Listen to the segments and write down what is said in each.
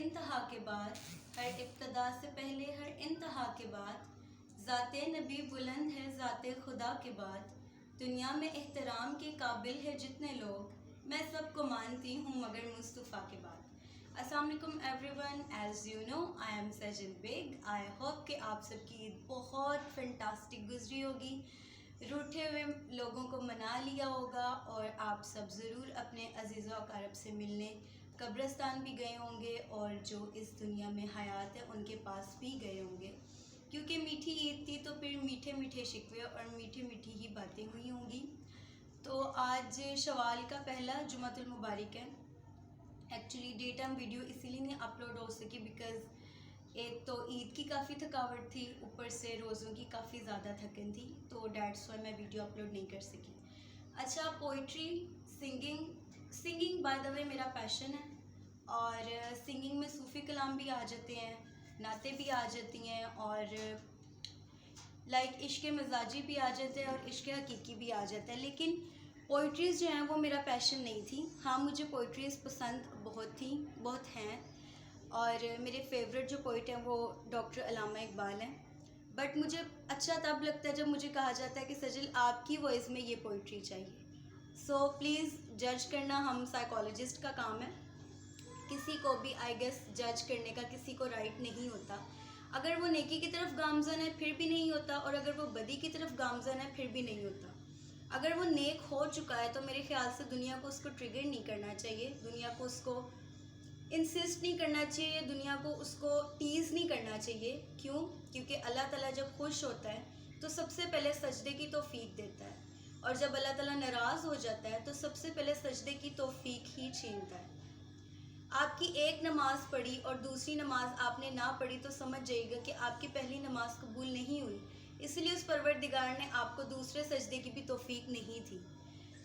انتہا کے بعد، ہر ابتدا سے پہلے ہر انتہا کے بعد، ذات نبی بلند ہے ذات خدا کے بعد، دنیا میں احترام کے قابل ہے جتنے لوگ، میں سب کو مانتی ہوں مگر مصطفیٰ کے بعد۔ السلام علیکم everyone, as you know I'm Sajal Baig. I hope کہ آپ سب کی عید بہت فینٹاسٹک گزری ہوگی، روٹھے ہوئے لوگوں کو منا لیا ہوگا، اور آپ سب ضرور اپنے عزیز و اقارب سے ملنے قبرستان بھی گئے ہوں گے، اور جو اس دنیا میں حیات ہے ان کے پاس بھی گئے ہوں گے، کیونکہ میٹھی عید تھی تو پھر میٹھے میٹھے شکوے اور میٹھی میٹھی ہی باتیں ہوئی ہوں گی۔ تو آج شوال کا پہلا جمعۃ المبارک ہے۔ ایکچولی ڈے ٹائم ویڈیو اسی لیے نہیں اپلوڈ ہو سکی بیکاز ایک تو عید کی کافی تھکاوٹ تھی، اوپر سے روزوں کی کافی زیادہ تھکن تھی، تو دیٹس وائی میں ویڈیو اپلوڈ نہیں کر سکی۔ اچھا، پوئٹری، سنگنگ بائی دا وے میرا پیشن ہے، اور سنگنگ میں صوفی کلام بھی آ جاتے ہیں، نعتیں بھی آ جاتی ہیں، اور عشق مزاجی بھی آ جاتے ہیں، اور عشق حقیقی بھی آ جاتا ہے، لیکن پوئٹریز جو ہیں وہ میرا پیشن نہیں تھی۔ ہاں، مجھے پوئٹریز پسند بہت ہیں، اور میرے فیوریٹ جو پوئٹ ہیں وہ ڈاکٹر علامہ اقبال ہیں، بٹ مجھے اچھا تب لگتا ہے جب مجھے کہا جاتا ہے کہ سجل آپ کی وائس میں یہ پوئٹری چاہیے۔ سو پلیز جج کرنا ہم سائیکالوجسٹ کا کام ہے، کسی کو بھی آئی گیس جج کرنے کا کسی کو رائٹ نہیں ہوتا۔ اگر وہ نیکی کی طرف گامزن ہے پھر بھی نہیں ہوتا، اور اگر وہ بدی کی طرف گامزن ہے پھر بھی نہیں ہوتا۔ اگر وہ نیک ہو چکا ہے تو میرے خیال سے دنیا کو اس کو ٹریگر نہیں کرنا چاہیے، دنیا کو اس کو انسسٹ نہیں کرنا چاہیے، دنیا کو اس کو ٹیز نہیں کرنا چاہیے۔ کیوں؟ کیونکہ اللہ تعالیٰ جب خوش ہوتا ہے تو سب سے پہلے سجدے کی توفیق دیتا ہے، اور جب اللہ تعالیٰ ناراض ہو جاتا ہے تو سب سے پہلے سجدے کی توفیق ہی چھینتا ہے۔ آپ کی ایک نماز پڑھی اور دوسری نماز آپ نے نہ پڑھی تو سمجھ جائے گا کہ آپ کی پہلی نماز قبول نہیں ہوئی، اس لیے اس پروردگار نے آپ کو دوسرے سجدے کی بھی توفیق نہیں تھی۔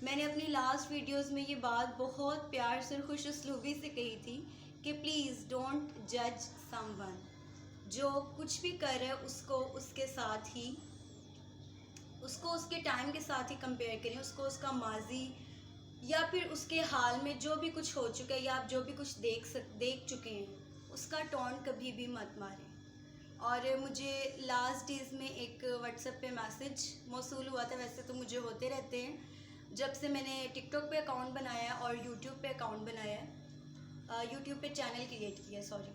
میں نے اپنی لاسٹ ویڈیوز میں یہ بات بہت پیار سے اور خوش اسلوبی سے کہی تھی کہ پلیز ڈونٹ جج سم ون، جو کچھ بھی کر رہا ہے اس کو اس کے ساتھ ہی، اس کو اس کے ٹائم کے ساتھ ہی کمپیئر کریں، اس کو اس کا ماضی یا پھر اس کے حال میں جو بھی کچھ ہو چکا ہے یا آپ جو بھی کچھ دیکھ چکے ہیں اس کا ٹونٹ کبھی بھی مت ماریں۔ اور مجھے لاسٹ ڈیز میں ایک واٹس ایپ پہ میسج موصول ہوا تھا، ویسے تو مجھے ہوتے رہتے ہیں جب سے میں نے ٹک ٹاک پہ اکاؤنٹ بنایا ہے اور یوٹیوب پہ اکاؤنٹ بنایا ہے، یوٹیوب پہ چینل کریٹ کیا، سوری۔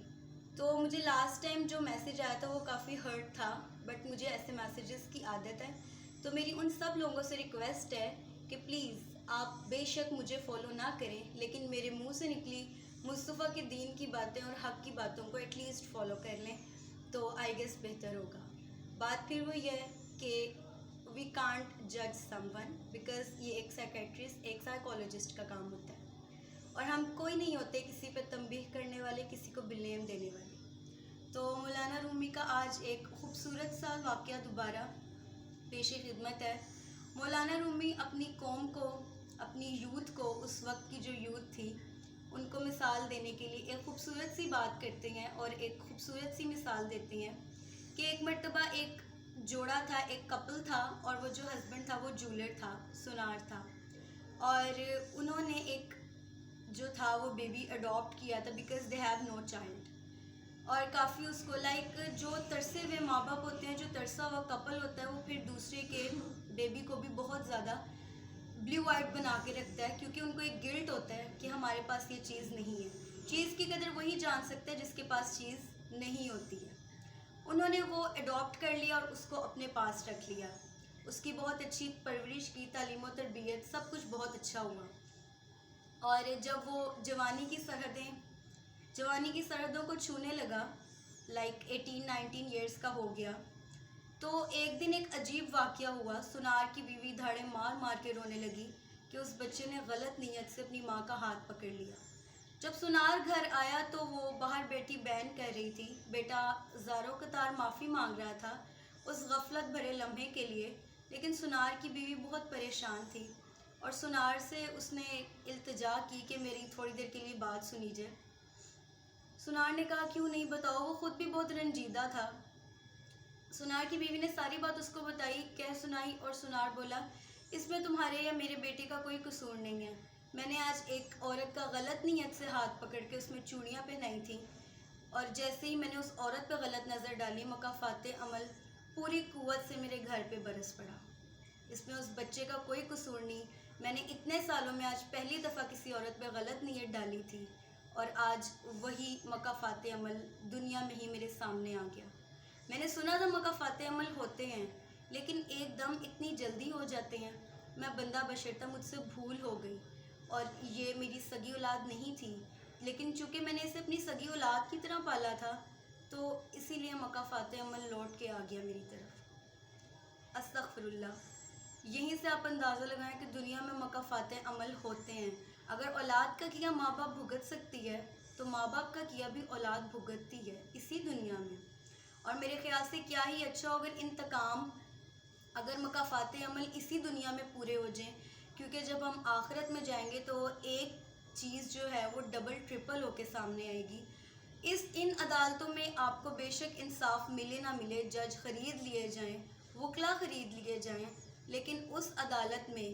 تو مجھے لاسٹ ٹائم جو میسج آیا تھا وہ کافی ہرٹ تھا، بٹ مجھے ایسے میسیجز کی عادت ہے، تو میری ان سب لوگوں سے ریکویسٹ ہے کہ پلیز آپ بے شک مجھے فالو نہ کریں، لیکن میرے منہ سے نکلی مصطفیٰ کے دین کی باتیں اور حق کی باتوں کو ایٹ لیسٹ فالو کر لیں تو آئی گیس بہتر ہوگا۔ بات پھر وہ یہ ہے کہ وی کانٹ جج سم ون، بیکاز یہ ایک سائیکیٹرسٹ، ایک سائیکالوجسٹ کا کام ہوتا ہے، اور ہم کوئی نہیں ہوتے کسی پہ تنبیہ کرنے والے، کسی کو بلیم دینے والے۔ تو مولانا رومی کا آج ایک خوبصورت سا واقعہ دوبارہ پیش خدمت ہے۔ مولانا رومی اپنی قوم کو، اپنی یوتھ کو، اس وقت کی جو یوتھ تھی ان کو مثال دینے کے لیے ایک خوبصورت سی بات کرتے ہیں، اور ایک خوبصورت سی مثال دیتے ہیں کہ ایک مرتبہ ایک جوڑا تھا، ایک کپل تھا، اور وہ جو ہسبینڈ تھا وہ جولر تھا، سونار تھا، اور انہوں نے ایک جو تھا وہ بیبی اڈاپٹ کیا تھا because they have no child, اور کافی اس کو جو ترسے ہوئے ماں باپ ہوتے ہیں، جو ترسا ہوا کپل ہوتا ہے، وہ پھر دوسرے کے بیبی کو بھی بہت زیادہ بلیو وائٹ بنا کے رکھتا ہے، کیونکہ ان کو ایک گلٹ ہوتا ہے کہ ہمارے پاس یہ چیز نہیں ہے۔ چیز کی قدر وہی جان سکتا ہے جس کے پاس چیز نہیں ہوتی ہے۔ انہوں نے وہ اڈاپٹ کر لیا اور اس کو اپنے پاس رکھ لیا، اس کی بہت اچھی پرورش کی، تعلیم و تربیت سب کچھ بہت اچھا ہوا، اور جب وہ جوانی کی سرحدوں کو چھونے لگا، 18-19 ایئرس کا ہو گیا، تو ایک دن ایک عجیب واقعہ ہوا۔ سونار کی بیوی دھاڑے مار مار کے رونے لگی کہ اس بچے نے غلط نیت سے اپنی ماں کا ہاتھ پکڑ لیا۔ جب سونار گھر آیا تو وہ باہر بیٹھی بین کر رہی تھی، بیٹا زاروں قطار معافی مانگ رہا تھا اس غفلت بھرے لمحے کے لیے، لیکن سونار کی بیوی بہت پریشان تھی، اور سونار سے اس نے التجا کی کہ میری تھوڑی دیر کے لیے بات سنی جائے۔ سونار نے کہا کیوں نہیں، بتاؤ۔ وہ خود بھی بہت رنجیدہ تھا۔ سونار کی بیوی نے ساری بات اس کو بتائی، کہہ سنائی، اور سونار بولا اس میں تمہارے یا میرے بیٹے کا کوئی قصور نہیں ہے، میں نے آج ایک عورت کا غلط نیت سے ہاتھ پکڑ کے اس میں چوڑیاں پہنائی تھیں، اور جیسے ہی میں نے اس عورت پہ غلط نظر ڈالی، مکافات عمل پوری قوت سے میرے گھر پہ برس پڑا۔ اس میں اس بچے کا کوئی قصور نہیں۔ میں نے اتنے سالوں میں آج پہلی دفعہ کسی عورت پہ غلط نیت ڈالی تھی، اور آج وہی مکافات عمل دنیا میں ہی میرے سامنے آ گیا۔ میں نے سنا تھا مکافات عمل ہوتے ہیں، لیکن ایک دم اتنی جلدی ہو جاتے ہیں۔ میں بندہ بشرطہ مجھ سے بھول ہو گئی، اور یہ میری سگی اولاد نہیں تھی، لیکن چونکہ میں نے اسے اپنی سگی اولاد کی طرح پالا تھا، تو اسی لیے مکافات عمل لوٹ کے آ گیا میری طرف۔ استغفر اللہ۔ یہیں سے آپ اندازہ لگائیں کہ دنیا میں مکافات عمل ہوتے ہیں۔ اگر اولاد کا کیا ماں باپ بھگت سکتی ہے، تو ماں باپ کا کیا بھی اولاد بھگتتی ہے اسی دنیا میں۔ اور میرے خیال سے کیا ہی اچھا ہو اگر مکافات عمل اسی دنیا میں پورے ہو جائیں، کیونکہ جب ہم آخرت میں جائیں گے تو ایک چیز جو ہے وہ ڈبل ٹرپل ہو کے سامنے آئے گی۔ ان عدالتوں میں آپ کو بے شک انصاف ملے نہ ملے، جج خرید لیے جائیں، وکلا خرید لیے جائیں، لیکن اس عدالت میں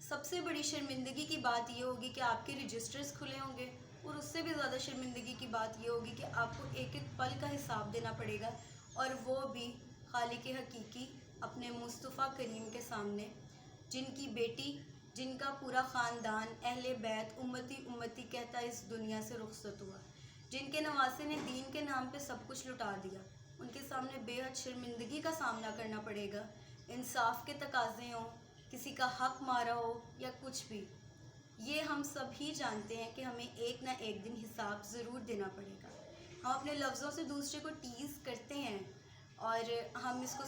سب سے بڑی شرمندگی کی بات یہ ہوگی کہ آپ کے رجسٹرز کھلے ہوں گے، اور اس سے بھی زیادہ شرمندگی کی بات یہ ہوگی کہ آپ کو ایک ایک پل کا حساب دینا پڑے گا، اور وہ بھی خالق حقیقی اپنے مصطفیٰ کریم کے سامنے، جن کی بیٹی، جن کا پورا خاندان اہل بیت امتی امتی کہتا اس دنیا سے رخصت ہوا، جن کے نواسے نے دین کے نام پہ سب کچھ لٹا دیا، ان کے سامنے بے حد شرمندگی کا سامنا کرنا پڑے گا۔ انصاف کے تقاضے ہوں، کسی کا حق مارا ہو یا کچھ بھی، یہ ہم سب ہی جانتے ہیں کہ ہمیں ایک نہ ایک دن حساب ضرور دینا پڑے گا۔ ہم اپنے لفظوں سے دوسرے کو ٹیز کرتے ہیں، اور ہم اس کو